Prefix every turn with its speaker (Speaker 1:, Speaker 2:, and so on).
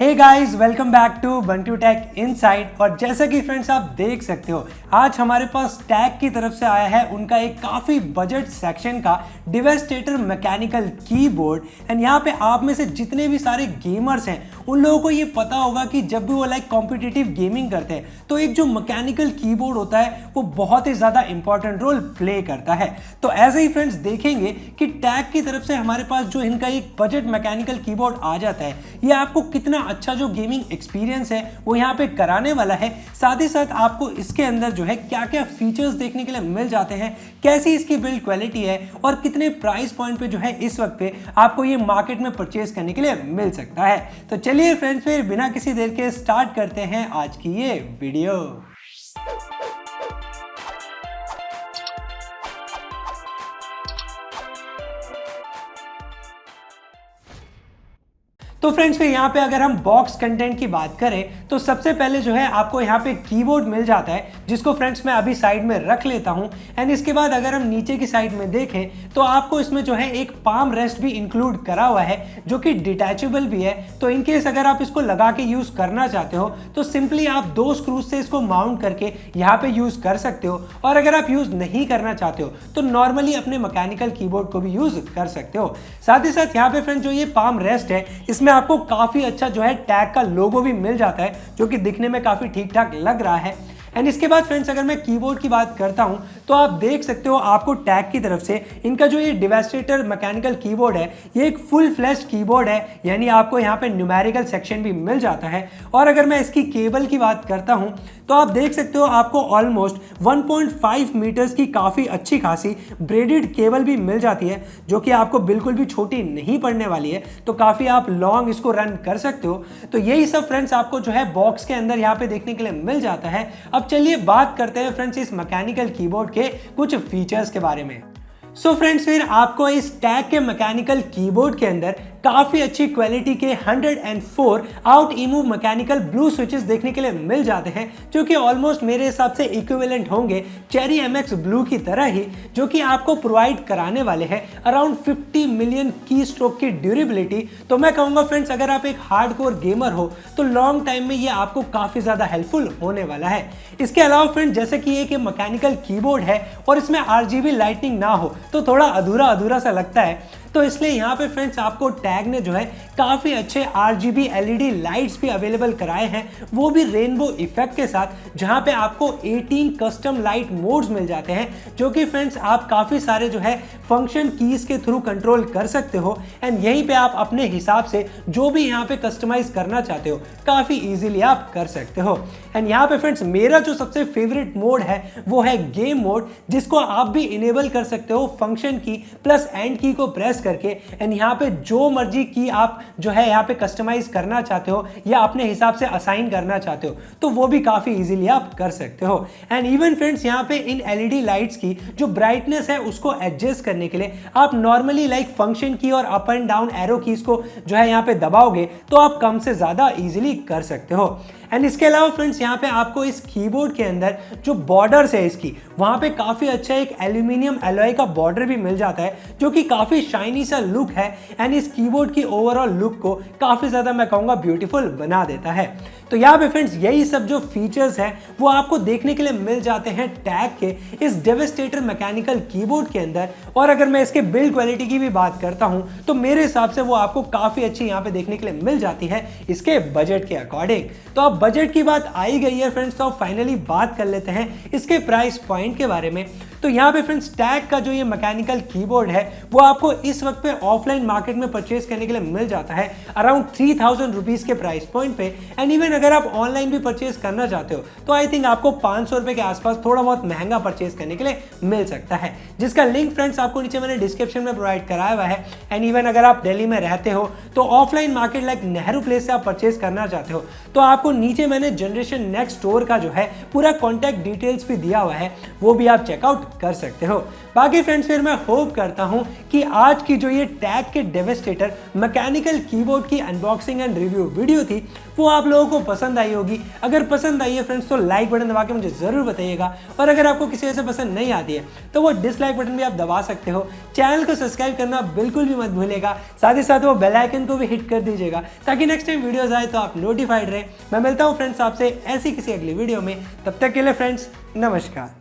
Speaker 1: Hey guys, welcome back to Bantu tech inside. और जैसा कि फ्रेंड्स आप देख सकते हो, आज हमारे पास टैग की तरफ से आया है उनका एक काफ़ी बजट सेक्शन का डिवास्टेटर मैकेनिकल कीबोर्ड। एंड यहाँ पे आप में से जितने भी सारे गेमर्स हैं उन लोगों को ये पता होगा कि जब भी वो कॉम्पिटिटिव गेमिंग करते हैं तो एक जो मैकेनिकल कीबोर्ड होता है वो बहुत ही ज़्यादा इंपॉर्टेंट रोल प्ले करता है। तो ऐसे ही फ्रेंड्स देखेंगे कि टैग की तरफ से हमारे पास जो इनका एक बजट मैकेनिकल कीबोर्ड आ जाता है, ये आपको कितना अच्छा जो गेमिंग एक्सपीरियंस है वो यहाँ पे कराने वाला है। साथ ही साथ आपको इसके अंदर जो है क्या क्या फीचर्स देखने के लिए मिल जाते हैं, कैसी इसकी बिल्ड क्वालिटी है और कितने प्राइस पॉइंट पे जो है इस वक्त पे आपको ये मार्केट में परचेज करने के लिए मिल सकता है। तो चलिए फ्रेंड्स, फिर बिना किसी देर के स्टार्ट करते हैं आज की ये वीडियो। तो फ्रेंड्स, फिर यहाँ पे अगर हम बॉक्स कंटेंट की बात करें तो सबसे पहले जो है आपको यहाँ पे कीबोर्ड मिल जाता है, जिसको फ्रेंड्स मैं अभी साइड में रख लेता हूँ। एंड इसके बाद अगर हम नीचे की साइड में देखें तो आपको इसमें जो है एक पाम रेस्ट भी इंक्लूड करा हुआ है, जो कि डिटैचेबल भी है। तो इनकेस अगर आप इसको लगा के यूज करना चाहते हो तो सिंपली आप 2 स्क्रूज से इसको माउंट करके यहाँ पे यूज कर सकते हो। और अगर आप यूज नहीं करना चाहते हो तो नॉर्मली अपने मैकेनिकल कीबोर्ड को भी यूज कर सकते हो। साथ ही साथ यहाँ पे फ्रेंड्स जो ये पाम रेस्ट है, इसमें आपको काफी अच्छा जो है टैग का लोगो भी मिल जाता है, जो कि दिखने में काफी ठीक ठाक लग रहा है। एंड इसके बाद फ्रेंड्स अगर मैं कीबोर्ड की बात करता हूं तो आप देख सकते हो आपको टैग की तरफ से इनका जो ये डिवास्टेटर मैकेनिकल कीबोर्ड है, ये एक फुल फ्लैश्ड कीबोर्ड है, यानी आपको यहाँ पे न्यूमेरिकल सेक्शन भी मिल जाता है। और अगर मैं इसकी केबल की बात करता हूं तो आप देख सकते हो आपको ऑलमोस्ट 1.5 मीटर्स की काफ़ी अच्छी खासी ब्रेडेड केबल भी मिल जाती है, जो कि आपको बिल्कुल भी छोटी नहीं पड़ने वाली है। तो काफ़ी आप लॉन्ग इसको रन कर सकते हो। तो यही सब फ्रेंड्स आपको जो है बॉक्स के अंदर यहाँ पे देखने के लिए मिल जाता है। अब चलिए बात करते हैं फ्रेंड्स इस मैकेनिकल कीबोर्ड के कुछ फीचर्स के बारे में। सो फ्रेंड्स, फिर आपको इस टैग के मैकेनिकल कीबोर्ड के अंदर काफी अच्छी क्वालिटी के 104 आउट इमूव मैकेनिकल ब्लू स्विचेस देखने के लिए मिल जाते हैं, जो कि ऑलमोस्ट मेरे हिसाब से इक्विवेलेंट होंगे चेरी MX ब्लू की तरह ही, जो कि आपको प्रोवाइड कराने वाले हैं अराउंड 50 मिलियन की स्ट्रोक की ड्यूरेबिलिटी। तो मैं कहूंगा फ्रेंड्स, अगर आप एक हार्डकोर गेमर हो तो लॉन्ग टाइम में ये आपको काफी ज्यादा हेल्पफुल होने वाला है। इसके अलावा फ्रेंड्स, जैसे कि एक मैकेनिकल कीबोर्ड है और इसमें RGB लाइटनिंग ना हो तो थोड़ा अधूरा अधूरा सा लगता है। तो इसलिए यहाँ पे फ्रेंड्स आपको टैग ने जो है काफ़ी अच्छे RGB LED लाइट्स भी अवेलेबल कराए हैं, वो भी रेनबो इफेक्ट के साथ, जहाँ पे आपको 18 कस्टम लाइट मोड्स मिल जाते हैं, जो कि फ्रेंड्स आप काफ़ी सारे जो है फंक्शन कीज के थ्रू कंट्रोल कर सकते हो। एंड यहीं पे आप अपने हिसाब से जो भी यहाँ पे कस्टमाइज करना चाहते हो काफ़ी ईजिली आप कर सकते हो। एंड यहाँ पे फ्रेंड्स मेरा जो सबसे फेवरेट मोड है वो है गेम मोड, जिसको आप भी इनेबल कर सकते हो फंक्शन की प्लस एंड की को प्रेस करके। एंड यहाँ पे जो मर्जी की आप जो है यहाँ पे कस्टमाइज करना चाहते हो या अपने हिसाब से असाइन करना चाहते हो तो वो भी काफी इजीली आप कर सकते हो। एंड इवन फ्रेंड्स यहाँ पे इन LED लाइट्स की जो ब्राइटनेस है उसको एडजस्ट करने के लिए आप नॉर्मली फंक्शन की और up and down arrow keys को जो है यहाँ पे दबाओगे तो आप कम से ज्यादा इजीली कर सकते हो। एंड इसके अलावा फ्रेंड्स यहाँ पे आपको इस कीबोर्ड के अंदर जो बॉर्डर्स है इसकी, वहाँ पे काफ़ी अच्छा एक एल्यूमिनियम एलॉय का बॉर्डर भी मिल जाता है, जो कि काफ़ी शाइनी सा लुक है एंड इस कीबोर्ड की ओवरऑल लुक को काफ़ी ज़्यादा मैं कहूँगा ब्यूटीफुल बना देता है। तो यहाँ पे फ्रेंड्स यही सब जो फीचर्स हैं वो आपको देखने के लिए मिल जाते हैं टैग के इस डेवास्टेटर मैकेनिकल कीबोर्ड के अंदर। और अगर मैं इसके बिल्ड क्वालिटी की भी बात करता हूँ तो मेरे हिसाब से वो आपको काफ़ी अच्छी यहाँ पे देखने के लिए मिल जाती है इसके बजट के अकॉर्डिंग। तो अब बजट की बात आई गई है फ्रेंड्स, तो फाइनली बात कर लेते हैं इसके प्राइस पॉइंट के बारे में। तो यहाँ पे फ्रेंड्स टैग का जो ये मैकेनिकल कीबोर्ड है वो आपको इस वक्त पे ऑफलाइन मार्केट में परचेज करने के लिए मिल जाता है अराउंड 3000 रुपीज के प्राइस पॉइंट पे। एंड इवन अगर आप ऑनलाइन भी परचेज करना चाहते हो तो आई थिंक आपको 500 रुपए के आसपास थोड़ा बहुत महंगा परचेज करने के लिए मिल सकता है, जिसका लिंक फ्रेंड्स आपको नीचे मैंने डिस्क्रिप्शन में प्रोवाइड कराया हुआ है। एंड इवन अगर आप दिल्ली में रहते हो तो offline market like Nehru place से आप परचेज करना चाहते हो तो आपको नीचे मैंने जनरेशन नेक्स्ट स्टोर का जो है पूरा कॉन्टैक्ट डिटेल्स भी दिया हुआ है, वो भी आप चेकआउट कर सकते हो। बाकी फ्रेंड्स फिर मैं होप करता हूं कि आज की जो ये टैग के डेवास्टेटर मैकेनिकल कीबोर्ड की अनबॉक्सिंग एंड रिव्यू वीडियो थी वो आप लोगों को पसंद आई होगी। अगर पसंद आई है फ्रेंड्स तो लाइक बटन दबा के मुझे जरूर बताइएगा, और अगर आपको किसी वजह से पसंद नहीं आती है तो वो डिसलाइक बटन भी आप दबा सकते हो। चैनल को सब्सक्राइब करना बिल्कुल भी मत भूलिएगा, साथ ही साथ वो बेल आइकन को भी हिट कर दीजिएगा ताकि नेक्स्ट टाइम वीडियोस आए तो आप नोटिफाइड रहे। मैं मिलता हूँ फ्रेंड्स आपसे ऐसी किसी अगली वीडियो में, तब तक के लिए फ्रेंड्स नमस्कार।